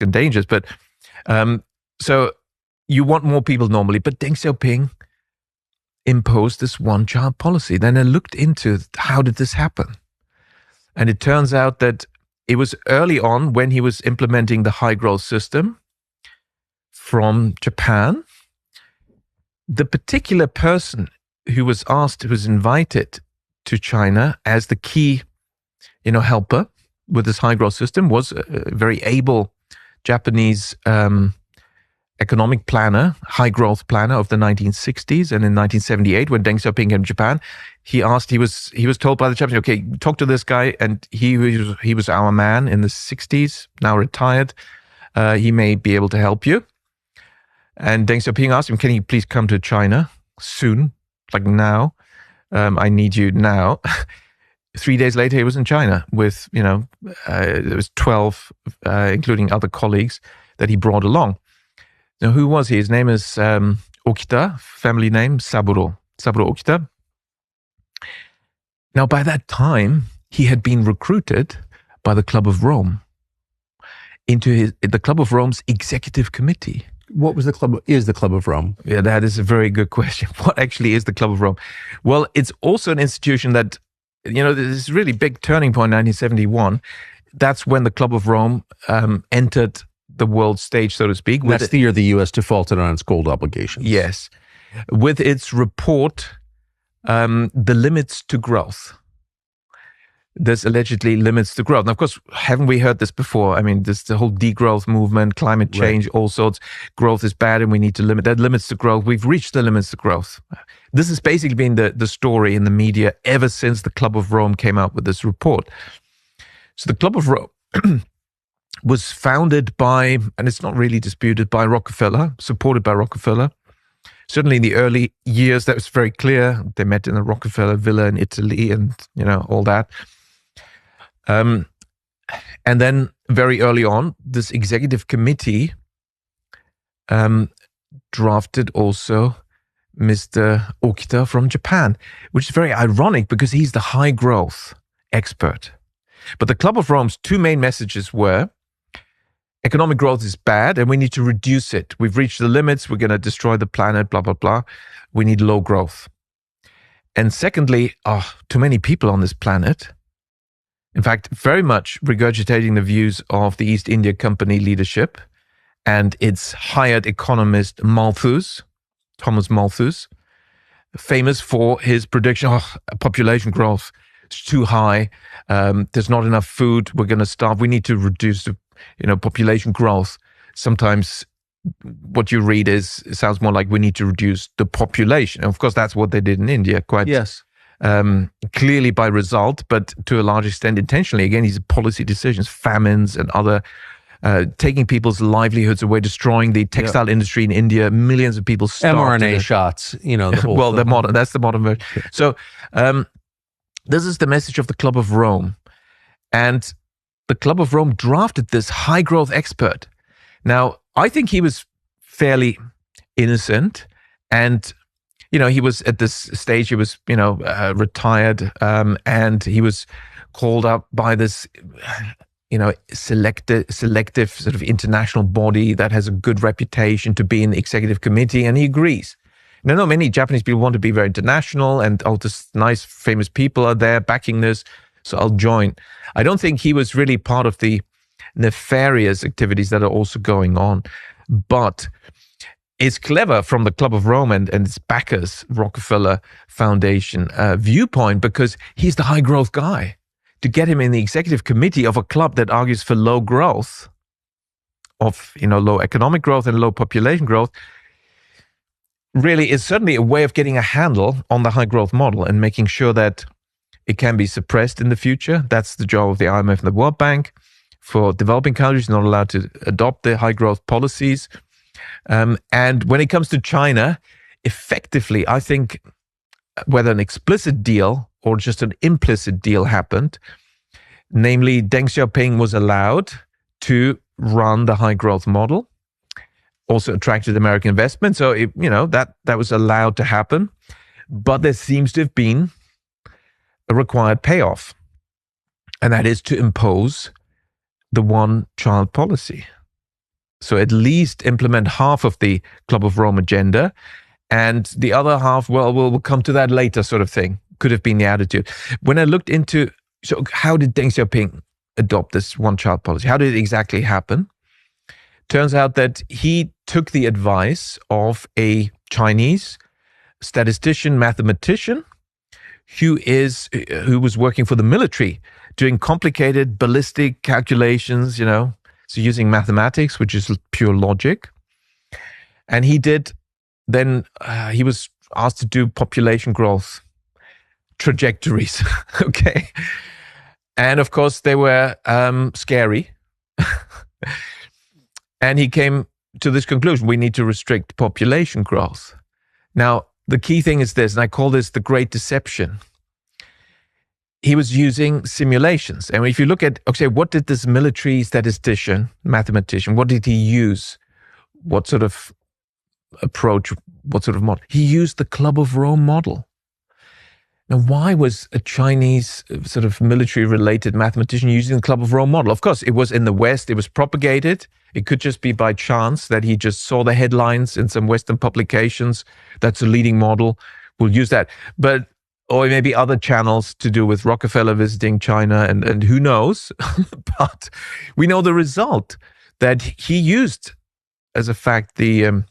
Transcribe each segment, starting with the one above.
and dangers. But so you want more people normally, but Deng Xiaoping imposed this one-child policy. Then I looked into how did this happen? And it turns out that it was early on when he was implementing the high growth system from Japan. The particular person who was invited to China as the key, helper with this high growth system was a very able Japanese economic planner, high growth planner of the 1960s. And in 1978, when Deng Xiaoping came to Japan, he was told by the Japanese, okay, talk to this guy. And he was our man in the 60s, now retired. He may be able to help you. And Deng Xiaoping asked him, can you please come to China soon? Like now. I need you now. 3 days later, he was in China with, there was 12, including other colleagues that he brought along. Now, who was he? His name is Okita, family name Saburo Okita. Now, by that time, he had been recruited by the Club of Rome into the Club of Rome's executive committee. What was the Club of Rome? Yeah, that is a very good question. What actually is the Club of Rome? Well, it's also an institution that, this really big turning point in 1971. That's when the Club of Rome entered the world stage, so to speak. That's the year the U.S. defaulted on its gold obligations. Yes. With its report, The Limits to Growth. There's allegedly limits to growth. Now, of course, haven't we heard this before? I mean, this the whole degrowth movement, climate change, right. All sorts. Growth is bad and we need to limit that. Limits to growth. We've reached the limits to growth. This has basically been the story in the media ever since the Club of Rome came out with this report. So the Club of Rome was founded by, and it's not really disputed, by Rockefeller, supported by Rockefeller. Certainly in the early years, that was very clear. They met in the Rockefeller villa in Italy and, all that. And then very early on, this executive committee drafted also Mr. Okita from Japan, which is very ironic because he's the high growth expert. But the Club of Rome's two main messages were, economic growth is bad and we need to reduce it. We've reached the limits. We're going to destroy the planet, blah, blah, blah. We need low growth. And secondly, too many people on this planet. In fact, very much regurgitating the views of the East India Company leadership and its hired economist Thomas Malthus, famous for his prediction, population growth is too high. There's not enough food. We're going to starve. We need to reduce the population growth. Sometimes what you read sounds more like we need to reduce the population. And of course, that's what they did in India. Yes. Clearly by result, but to a large extent intentionally. Again, these are policy decisions, famines and other, taking people's livelihoods away, destroying the textile industry in India. Millions of people starved. mRNA shots, the whole well, that's the modern version. Yeah. So this is the message of the Club of Rome. And the Club of Rome drafted this high growth expert. Now, I think he was fairly innocent and he was at this stage, he was, retired, and he was called up by this, selective sort of international body that has a good reputation to be in the executive committee, and he agrees. I know many Japanese people want to be very international, and this nice, famous people are there backing this, so I'll join. I don't think he was really part of the nefarious activities that are also going on, but it's clever from the Club of Rome and its backers, Rockefeller Foundation viewpoint, because he's the high growth guy. To get him in the executive committee of a club that argues for low growth, of low economic growth and low population growth, really is certainly a way of getting a handle on the high growth model and making sure that it can be suppressed in the future. That's the job of the IMF and the World Bank. For developing countries, not allowed to adopt the high growth policies. And when it comes to China, effectively, I think whether an explicit deal or just an implicit deal happened, namely Deng Xiaoping was allowed to run the high growth model, also attracted American investment. So, that was allowed to happen. But there seems to have been a required payoff, and that is to impose the one-child policy. So at least implement half of the Club of Rome agenda, and the other half, well, we'll come to that later sort of thing. Could have been the attitude. When I looked into, so how did Deng Xiaoping adopt this one-child policy? How did it exactly happen? Turns out that he took the advice of a Chinese statistician, mathematician, who was working for the military, doing complicated ballistic calculations, so using mathematics, which is pure logic. And he was asked to do population growth trajectories, okay? And of course, they were scary. And he came to this conclusion: we need to restrict population growth. Now, the key thing is this, and I call this the great deception. He was using simulations. And if you look at, okay, what did this military statistician, mathematician, what did he use? What sort of approach, what sort of model? He used the Club of Rome model. Now, why was a Chinese sort of military-related mathematician using the Club of Rome model? Of course, it was in the West. It was propagated. It could just be by chance that he just saw the headlines in some Western publications. That's a leading model. We'll use that. Or maybe other channels to do with Rockefeller visiting China, and who knows? But we know the result, that he used, as a fact, the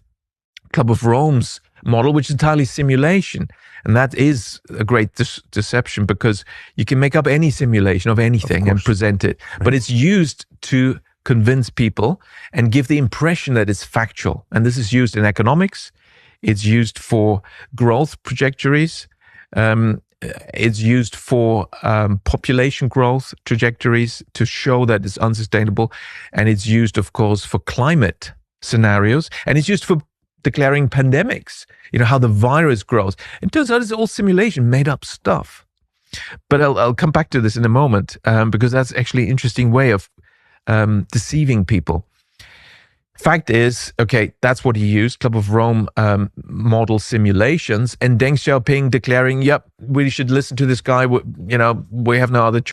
Club of Rome's model, which is entirely simulation. And that is a great deception, because you can make up any simulation of anything and present it. Right. But it's used to convince people and give the impression that it's factual. And this is used in economics. It's used for growth trajectories. It's used for population growth trajectories to show that it's unsustainable. And it's used, of course, for climate scenarios. And it's used for declaring pandemics, how the virus grows. It turns out it's all simulation, made up stuff. But I'll come back to this in a moment, because that's actually an interesting way of deceiving people. Fact is, okay, that's what he used, Club of Rome model simulations, and Deng Xiaoping declaring, yep, we should listen to this guy, we have no other choice.